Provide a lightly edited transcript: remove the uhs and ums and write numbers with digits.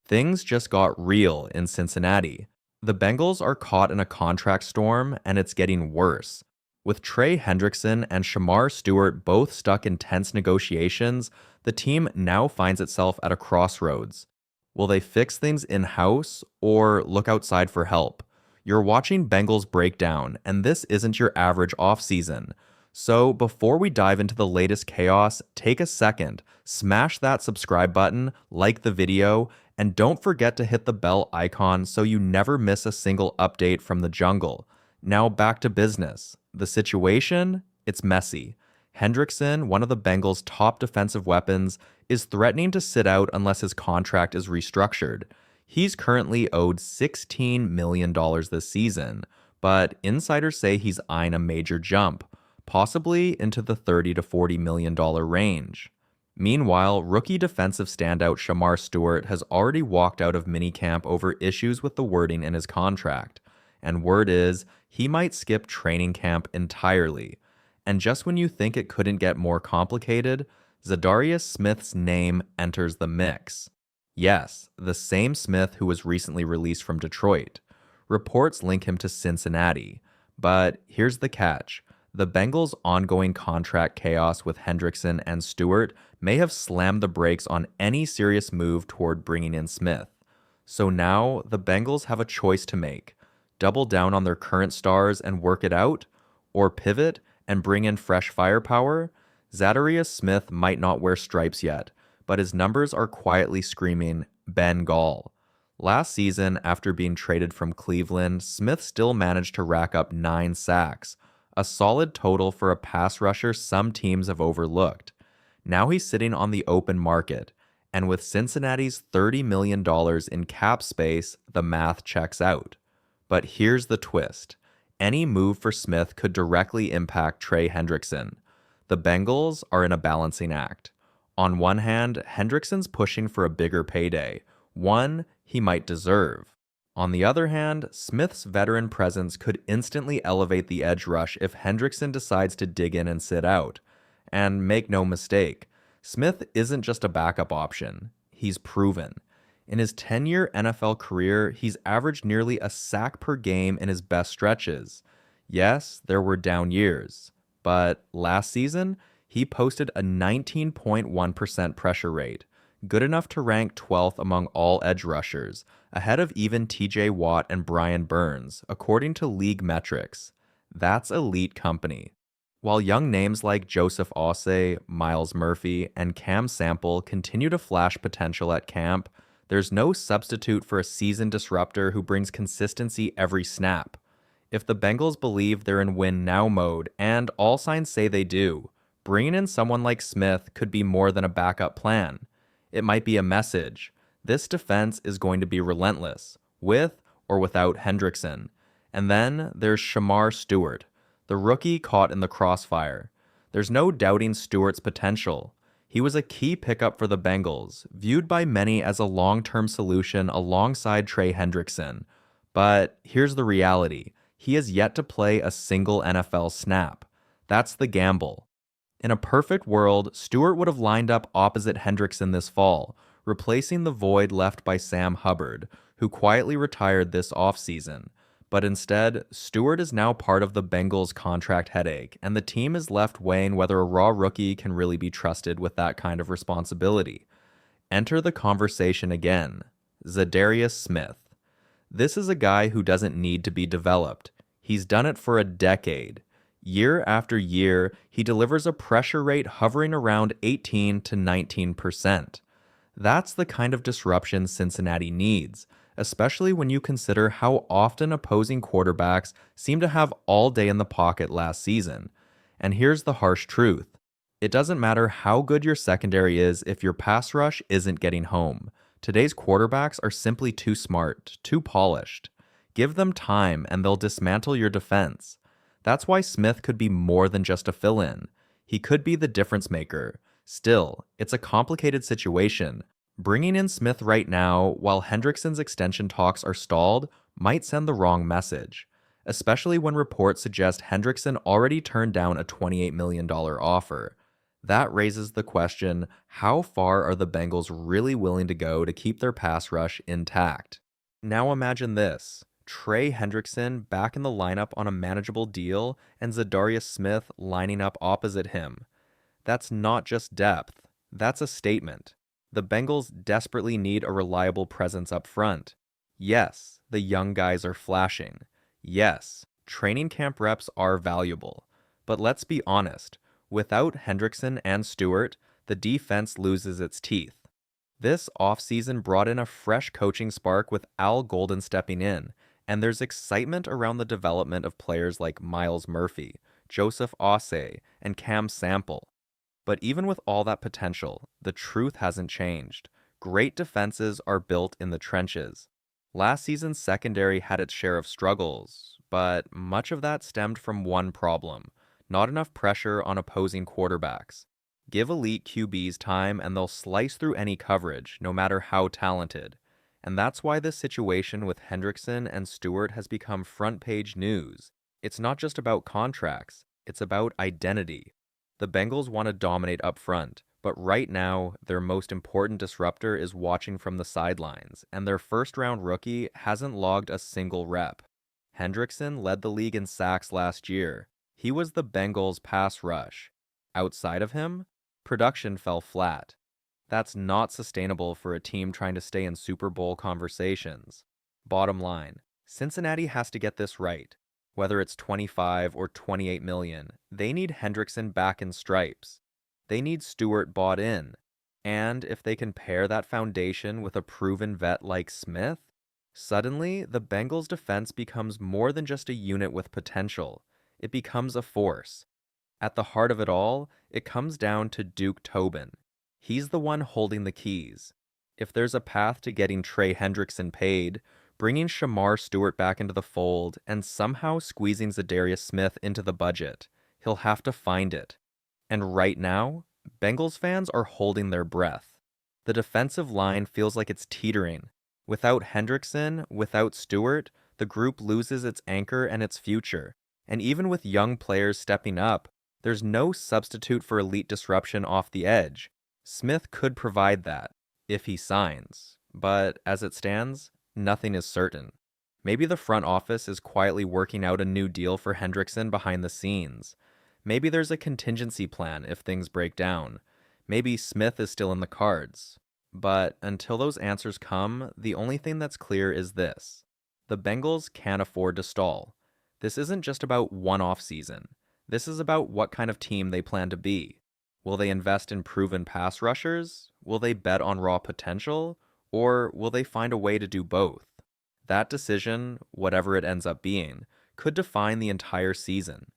Things just got real in Cincinnati. The Bengals are caught in a contract storm, and it's getting worse. With Trey Hendrickson and Shamar Stewart both stuck in tense negotiations, the team now finds itself at a crossroads. Will they fix things in-house or look outside for help? You're watching Bengals Breakdown, and this isn't your average offseason. So before we dive into the latest chaos, take a second, smash that subscribe button, like the video, and don't forget to hit the bell icon so you never miss a single update from the jungle. Now back to business. The situation? It's messy. Hendrickson, one of the Bengals' top defensive weapons, is threatening to sit out unless his contract is restructured. He's currently owed $16 million this season, but insiders say he's eyeing a major jump, possibly into the $30 to $40 million range. Meanwhile, rookie defensive standout Shamar Stewart has already walked out of minicamp over issues with the wording in his contract, and word is he might skip training camp entirely. And just when you think it couldn't get more complicated, Zadarius Smith's name enters the mix. Yes, the same Smith who was recently released from Detroit. Reports link him to Cincinnati. But here's the catch. The Bengals' ongoing contract chaos with Hendrickson and Stewart may have slammed the brakes on any serious move toward bringing in Smith. So now the Bengals have a choice to make. Double down on their current stars and work it out? Or pivot and bring in fresh firepower? Zadarius Smith might not wear stripes yet, but his numbers are quietly screaming Bengal. Last season, after being traded from Cleveland, Smith still managed to rack up 9 sacks, a solid total for a pass rusher some teams have overlooked. Now he's sitting on the open market, and with Cincinnati's $30 million in cap space, the math checks out. But here's the twist. Any move for Smith could directly impact Trey Hendrickson. The Bengals are in a balancing act. On one hand, Hendrickson's pushing for a bigger payday, one he might deserve. On the other hand, Smith's veteran presence could instantly elevate the edge rush if Hendrickson decides to dig in and sit out. And make no mistake, Smith isn't just a backup option. He's proven. In his 10-year NFL career, he's averaged nearly a sack per game in his best stretches. Yes, there were down years, but last season, he posted a 19.1% pressure rate, good enough to rank 12th among all edge rushers, ahead of even TJ Watt and Brian Burns, according to league metrics. That's elite company. While young names like Joseph Ossay, Myles Murphy, and Cam Sample continue to flash potential at camp, there's no substitute for a seasoned disruptor who brings consistency every snap. If the Bengals believe they're in win-now mode, and all signs say they do, bringing in someone like Smith could be more than a backup plan. It might be a message. This defense is going to be relentless, with or without Hendrickson. And then there's Shamar Stewart, the rookie caught in the crossfire. There's no doubting Stewart's potential. He was a key pickup for the Bengals, viewed by many as a long-term solution alongside Trey Hendrickson. But here's the reality. He has yet to play a single NFL snap. That's the gamble. In a perfect world, Stewart would have lined up opposite Hendrickson this fall, replacing the void left by Sam Hubbard, who quietly retired this offseason. But instead, Stewart is now part of the Bengals' contract headache, and the team is left weighing whether a raw rookie can really be trusted with that kind of responsibility. Enter the conversation again. Zadarius Smith. This is a guy who doesn't need to be developed. He's done it for a decade. Year after year, he delivers a pressure rate hovering around 18 to 19%. That's the kind of disruption Cincinnati needs, especially when you consider how often opposing quarterbacks seem to have all day in the pocket last season. And here's the harsh truth. It doesn't matter how good your secondary is if your pass rush isn't getting home. Today's quarterbacks are simply too smart, too polished. Give them time and they'll dismantle your defense. That's why Smith could be more than just a fill-in. He could be the difference maker. Still, it's a complicated situation. Bringing in Smith right now, while Hendrickson's extension talks are stalled, might send the wrong message, especially when reports suggest Hendrickson already turned down a $28 million offer. That raises the question, how far are the Bengals really willing to go to keep their pass rush intact? Now imagine this. Trey Hendrickson back in the lineup on a manageable deal and Zadarius Smith lining up opposite him. That's not just depth, that's a statement. The Bengals desperately need a reliable presence up front. Yes, the young guys are flashing. Yes, training camp reps are valuable. But let's be honest, without Hendrickson and Stewart, the defense loses its teeth. This offseason brought in a fresh coaching spark with Al Golden stepping in, and there's excitement around the development of players like Miles Murphy, Joseph Ossay, and Cam Sample. But even with all that potential, the truth hasn't changed. Great defenses are built in the trenches. Last season's secondary had its share of struggles, but much of that stemmed from one problem: not enough pressure on opposing quarterbacks. Give elite QBs time and they'll slice through any coverage, no matter how talented. And that's why this situation with Hendrickson and Stewart has become front-page news. It's not just about contracts, it's about identity. The Bengals want to dominate up front, but right now, their most important disruptor is watching from the sidelines, and their first-round rookie hasn't logged a single rep. Hendrickson led the league in sacks last year. He was the Bengals' pass rush. Outside of him, production fell flat. That's not sustainable for a team trying to stay in Super Bowl conversations. Bottom line, Cincinnati has to get this right. Whether it's 25 or 28 million, they need Hendrickson back in stripes. They need Stewart bought in. And if they can pair that foundation with a proven vet like Smith, suddenly the Bengals' defense becomes more than just a unit with potential. It becomes a force. At the heart of it all, it comes down to Duke Tobin. He's the one holding the keys. If there's a path to getting Trey Hendrickson paid, bringing Shamar Stewart back into the fold, and somehow squeezing Zadarius Smith into the budget, he'll have to find it. And right now, Bengals fans are holding their breath. The defensive line feels like it's teetering. Without Hendrickson, without Stewart, the group loses its anchor and its future. And even with young players stepping up, there's no substitute for elite disruption off the edge. Smith could provide that, if he signs. But as it stands, nothing is certain. Maybe the front office is quietly working out a new deal for Hendrickson behind the scenes. Maybe there's a contingency plan if things break down. Maybe Smith is still in the cards. But until those answers come, the only thing that's clear is this: the Bengals can't afford to stall. This isn't just about one offseason. This is about what kind of team they plan to be. Will they invest in proven pass rushers? Will they bet on raw potential? Or will they find a way to do both? That decision, whatever it ends up being, could define the entire season.